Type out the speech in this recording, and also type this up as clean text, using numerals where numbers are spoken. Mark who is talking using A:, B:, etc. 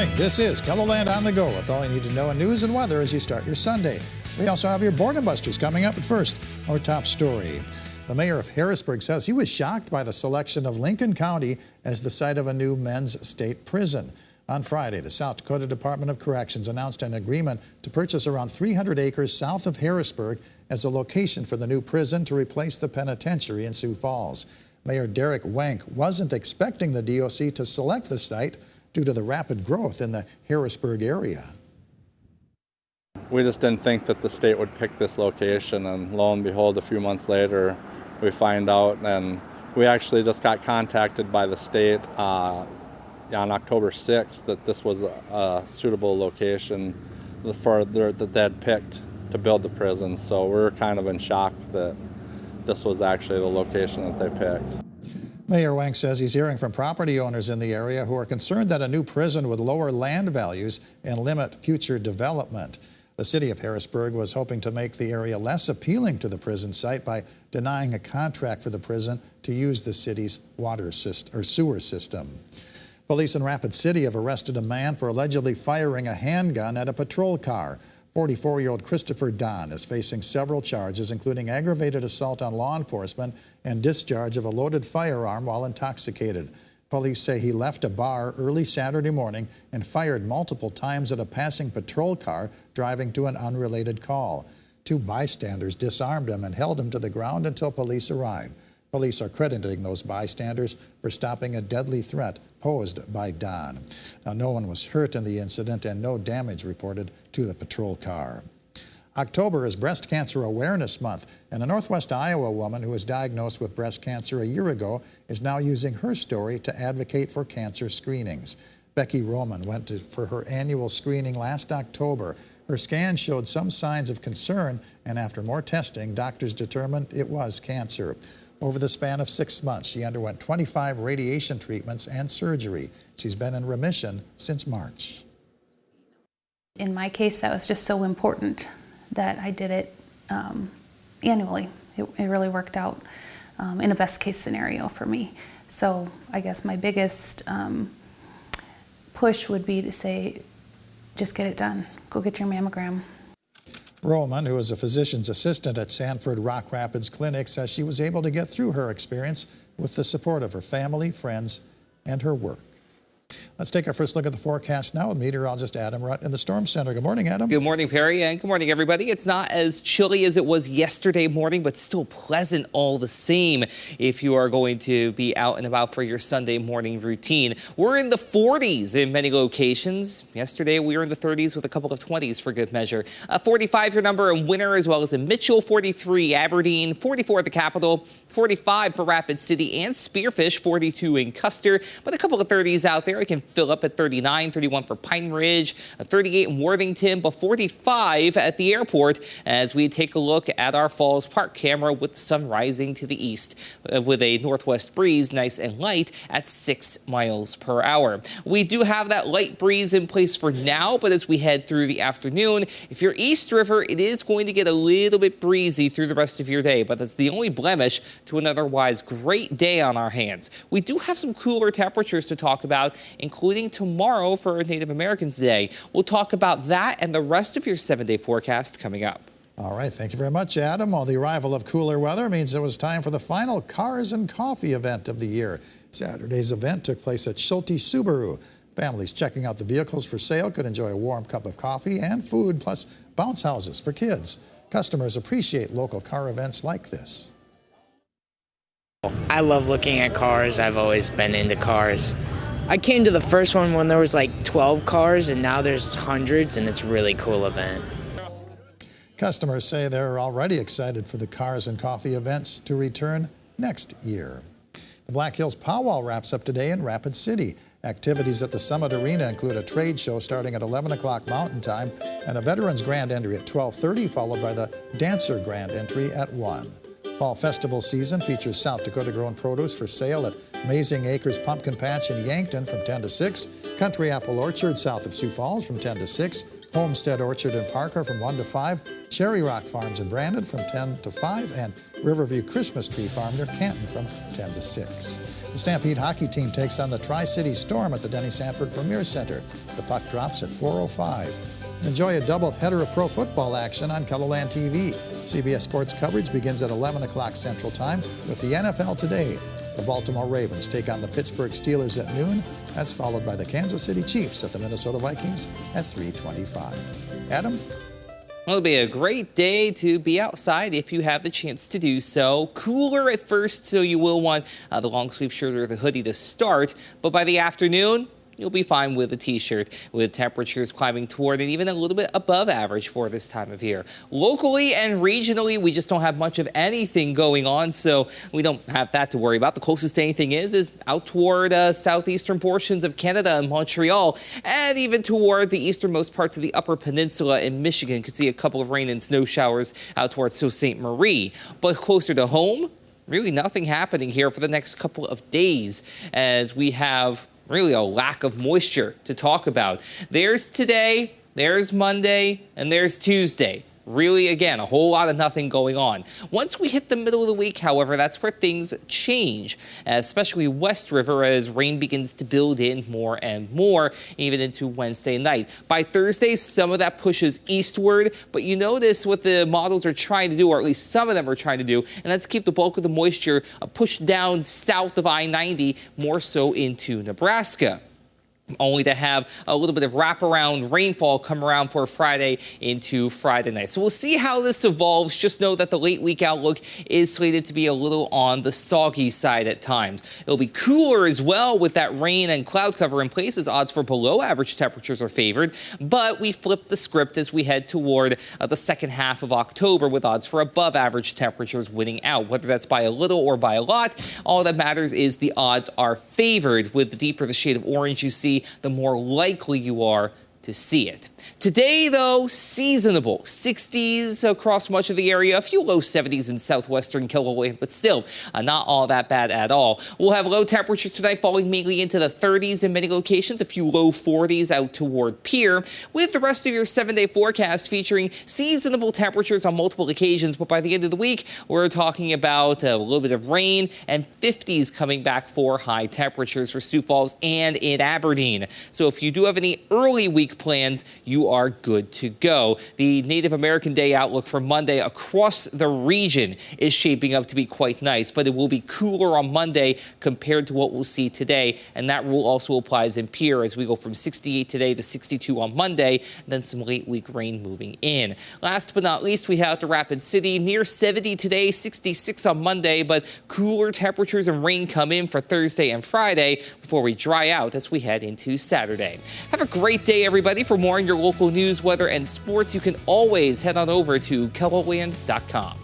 A: morning. This is KELOLAND on the go with all you need to know in news and weather as you start your Sunday. We also have your Boredom Busters coming up, but first, our top story. The mayor of Harrisburg says he was shocked by the selection of Lincoln County as the site of a new men's state prison. On Friday, the South Dakota Department of Corrections announced an agreement to purchase around 300 acres south of Harrisburg as a location for the new prison to replace the penitentiary in Sioux Falls. Mayor Derek Wank wasn't expecting the DOC to select the site due to the rapid growth in the Harrisburg area.
B: We just didn't think that the state would pick this location, and lo and behold, a few months later, we find out, and we actually just got contacted by the state on October 6th that this was a suitable location that they had picked to build the prison. So we're kind of in shock that this was actually the location that they picked.
A: Mayor Wank says he's hearing from property owners in the area who are concerned that a new prison would lower land values and limit future development. The city of Harrisburg was hoping to make the area less appealing to the prison site by denying a contract for the prison to use the city's sewer system. Police in Rapid City have arrested a man for allegedly firing a handgun at a patrol car. 44-year-old Christopher Don is facing several charges, including aggravated assault on law enforcement and discharge of a loaded firearm while intoxicated. Police say he left a bar early Saturday morning and fired multiple times at a passing patrol car driving to an unrelated call. Two bystanders disarmed him and held him to the ground until police arrived. Police are crediting those bystanders for stopping a deadly threat posed by Don. Now, no one was hurt in the incident and no damage reported to the patrol car. October is Breast Cancer Awareness Month, and a Northwest Iowa woman who was diagnosed with breast cancer a year ago is now using her story to advocate for cancer screenings. Becky Roman went for her annual screening last October. Her scan showed some signs of concern, and after more testing, doctors determined it was cancer. Over the span of 6 months, she underwent 25 radiation treatments and surgery. She's been in remission since March.
C: In my case, that was just so important that I did it annually. It really worked out in a best case scenario for me. So I guess my biggest push would be to say, just get it done. Go get your mammogram.
A: Roman, who is a physician's assistant at Sanford Rock Rapids Clinic, says she was able to get through her experience with the support of her family, friends, and her work. Let's take our first look at the forecast now with meteorologist Adam Rutt in the Storm Center. Good morning, Adam.
D: Good morning, Perry, and good morning, everybody. It's not as chilly as it was yesterday morning, but still pleasant all the same if you are going to be out and about for your Sunday morning routine. We're in the 40s in many locations. Yesterday, we were in the 30s with a couple of 20s for good measure. 45 your number in Winter, as well as in Mitchell, 43 Aberdeen, 44 at the Capitol, 45 for Rapid City and Spearfish, 42 in Custer, but a couple of 30s out there. It can fill up at 39, 31 for Pine Ridge, 38 in Worthington, but 45 at the airport as we take a look at our Falls Park camera with the sun rising to the east with a northwest breeze, nice and light at 6 miles per hour. We do have that light breeze in place for now, but as we head through the afternoon, if you're East River, it is going to get a little bit breezy through the rest of your day, but that's the only blemish to an otherwise great day on our hands. We do have some cooler temperatures to talk about, including tomorrow for Native Americans Day. We'll talk about that and the rest of your 7-day forecast coming up.
A: All right, thank you very much, Adam. Well, the arrival of cooler weather means it was time for the final Cars and Coffee event of the year. Saturday's event took place at Schulte Subaru. Families checking out the vehicles for sale could enjoy a warm cup of coffee and food, plus bounce houses for kids. Customers appreciate local car events like this.
E: I love looking at cars. I've always been into cars. I came to the first one when there was like 12 cars, and now there's hundreds, and it's a really cool event.
A: Customers say they're already excited for the Cars and Coffee events to return next year. The Black Hills Powwow wraps up today in Rapid City. Activities at the Summit Arena include a trade show starting at 11 o'clock Mountain Time and a Veterans Grand Entry at 12:30, followed by the Dancer Grand Entry at 1. Fall festival season features South Dakota-grown produce for sale at Amazing Acres Pumpkin Patch in Yankton from 10 to 6, Country Apple Orchard south of Sioux Falls from 10 to 6, Homestead Orchard in Parker from 1 to 5, Cherry Rock Farms in Brandon from 10 to 5, and Riverview Christmas Tree Farm near Canton from 10 to 6. The Stampede hockey team takes on the Tri-City Storm at the Denny Sanford Premier Center. The puck drops at 4:05. Enjoy a double header of pro football action on KELOLAND TV. CBS Sports coverage begins at 11 o'clock Central Time with the NFL Today. The Baltimore Ravens take on the Pittsburgh Steelers at noon. That's followed by the Kansas City Chiefs at the Minnesota Vikings at 3:25. Adam?
D: Well, it'll be a great day to be outside if you have the chance to do so. Cooler at first, so you will want the long sleeve shirt or the hoodie to start. But by the afternoon, you'll be fine with a t-shirt, with temperatures climbing toward and even a little bit above average for this time of year. Locally and regionally, we just don't have much of anything going on, so we don't have that to worry about. The closest to anything is out toward southeastern portions of Canada and Montreal, and even toward the easternmost parts of the Upper Peninsula in Michigan. Could see a couple of rain and snow showers out towards Sault Ste. Marie. But closer to home, really nothing happening here for the next couple of days, as we have really a lack of moisture to talk about. There's today, there's Monday, and there's Tuesday. Really, again, a whole lot of nothing going on. Once we hit the middle of the week, however, that's where things change, especially West River, as rain begins to build in more and more, even into Wednesday night. By Thursday, some of that pushes eastward, but you notice what the models are trying to do, or at least some of them are trying to do, and that's keep the bulk of the moisture pushed down south of I-90, more so into Nebraska, only to have a little bit of wraparound rainfall come around for Friday into Friday night. So we'll see how this evolves. Just know that the late week outlook is slated to be a little on the soggy side at times. It'll be cooler as well with that rain and cloud cover in place, as odds for below average temperatures are favored. But we flip the script as we head toward the second half of October, with odds for above average temperatures winning out. Whether that's by a little or by a lot, all that matters is the odds are favored. With the deeper the shade of orange you see, the more likely you are to see it. Today, though, seasonable. 60s across much of the area, a few low 70s in southwestern KELOLAND, but still not all that bad at all. We'll have low temperatures tonight falling mainly into the 30s in many locations, a few low 40s out toward Pierre, with the rest of your 7-day forecast featuring seasonable temperatures on multiple occasions. But by the end of the week, we're talking about a little bit of rain and 50s coming back for high temperatures for Sioux Falls and in Aberdeen. So if you do have any early week plans, you are good to go. The Native American Day outlook for Monday across the region is shaping up to be quite nice, but it will be cooler on Monday compared to what we'll see today, and that rule also applies in Pierre as we go from 68 today to 62 on Monday, and then some late week rain moving in. Last but not least, we have the Rapid City near 70 today, 66 on Monday, but cooler temperatures and rain come in for Thursday and Friday before we dry out as we head into Saturday. Have a great day, everybody. For more on your local news, weather, and sports, you can always head on over to KELOLAND.com.